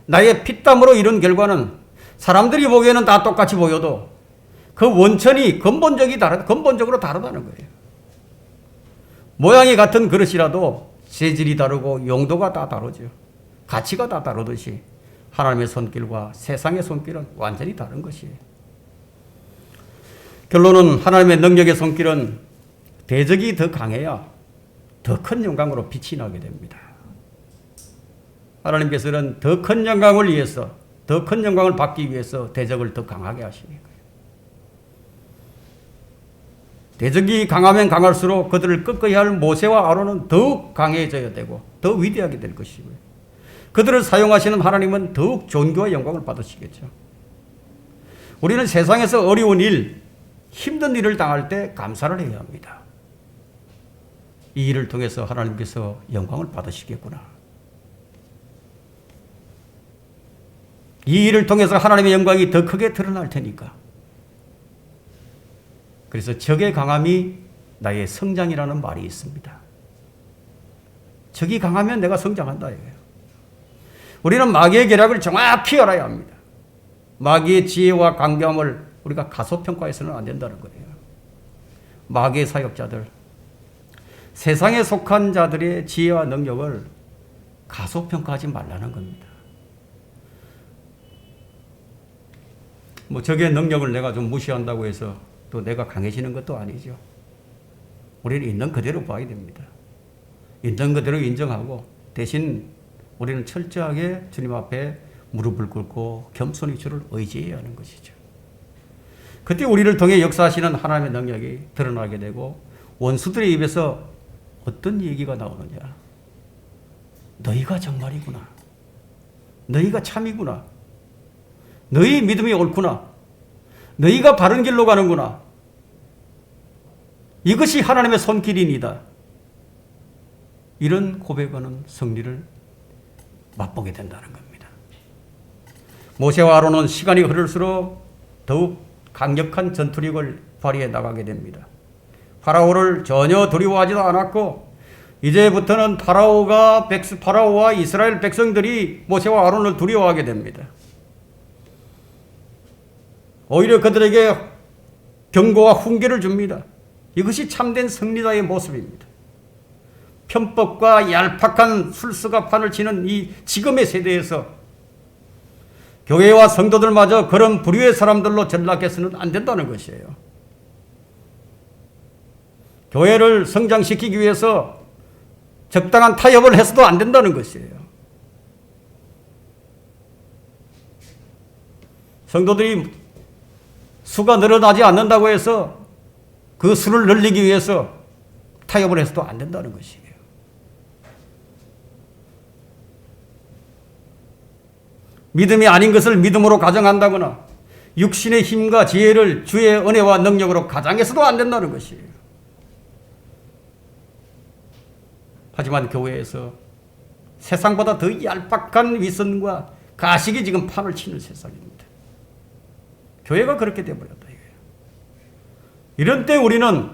나의 피땀으로 이룬 결과는 사람들이 보기에는 다 똑같이 보여도 그 원천이 근본적으로 다르다는 거예요. 모양이 같은 그릇이라도 재질이 다르고 용도가 다 다르죠. 가치가 다 다르듯이 하나님의 손길과 세상의 손길은 완전히 다른 것이에요. 결론은 하나님의 능력의 손길은 대적이 더 강해야 더 큰 영광으로 빛이 나게 됩니다. 하나님께서는 더 큰 영광을 위해서, 더 큰 영광을 받기 위해서 대적을 더 강하게 하시니까요. 대적이 강하면 강할수록 그들을 꺾어야 할 모세와 아론은 더욱 강해져야 되고 더 위대하게 될 것이고요. 그들을 사용하시는 하나님은 더욱 존귀와 영광을 받으시겠죠. 우리는 세상에서 어려운 일, 힘든 일을 당할 때 감사를 해야 합니다. 이 일을 통해서 하나님께서 영광을 받으시겠구나. 이 일을 통해서 하나님의 영광이 더 크게 드러날 테니까. 그래서 적의 강함이 나의 성장이라는 말이 있습니다. 적이 강하면 내가 성장한다 이거예요. 우리는 마귀의 계략을 정확히 알아야 합니다. 마귀의 지혜와 강경함을 우리가 가소평가해서는 안 된다는 거예요. 마귀의 사역자들, 세상에 속한 자들의 지혜와 능력을 가소평가하지 말라는 겁니다. 적의 능력을 내가 좀 무시한다고 해서 또 내가 강해지는 것도 아니죠. 우리는 있는 그대로 봐야 됩니다. 있는 그대로 인정하고 대신 우리는 철저하게 주님 앞에 무릎을 꿇고 겸손히 주를 의지해야 하는 것이죠. 그때 우리를 통해 역사하시는 하나님의 능력이 드러나게 되고 원수들의 입에서 어떤 얘기가 나오느냐. 너희가 정말이구나. 너희가 참이구나. 너희 믿음이 옳구나. 너희가 바른 길로 가는구나. 이것이 하나님의 손길이니다. 이런 고백하는 승리를 맛보게 된다는 겁니다. 모세와 아론은 시간이 흐를수록 더욱 강력한 전투력을 발휘해 나가게 됩니다. 파라오를 전혀 두려워하지도 않았고 이제부터는 파라오와 이스라엘 백성들이 모세와 아론을 두려워하게 됩니다. 오히려 그들에게 경고와 훈계를 줍니다. 이것이 참된 승리자의 모습입니다. 편법과 얄팍한 술수가 판을 치는 이 지금의 세대에서 교회와 성도들마저 그런 불의의 사람들로 전락해서는 안 된다는 것이에요. 교회를 성장시키기 위해서 적당한 타협을 해서도 안 된다는 것이에요. 성도들이 수가 늘어나지 않는다고 해서 그 수를 늘리기 위해서 타협을 해서도 안 된다는 것이에요. 믿음이 아닌 것을 믿음으로 가정한다거나 육신의 힘과 지혜를 주의 은혜와 능력으로 가장해서도 안 된다는 것이에요. 하지만 교회에서 세상보다 더 얄팍한 위선과 가식이 지금 판을 치는 세상입니다. 교회가 그렇게 되어버렸다 이거예요. 이런 때 우리는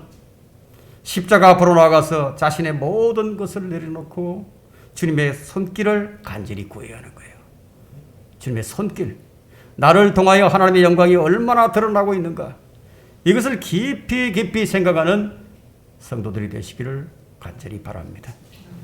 십자가 앞으로 나가서 자신의 모든 것을 내려놓고 주님의 손길을 간절히 구해야 하는 거예요. 주님의 손길, 나를 통하여 하나님의 영광이 얼마나 드러나고 있는가, 이것을 깊이 깊이 생각하는 성도들이 되시기를 간절히 바랍니다.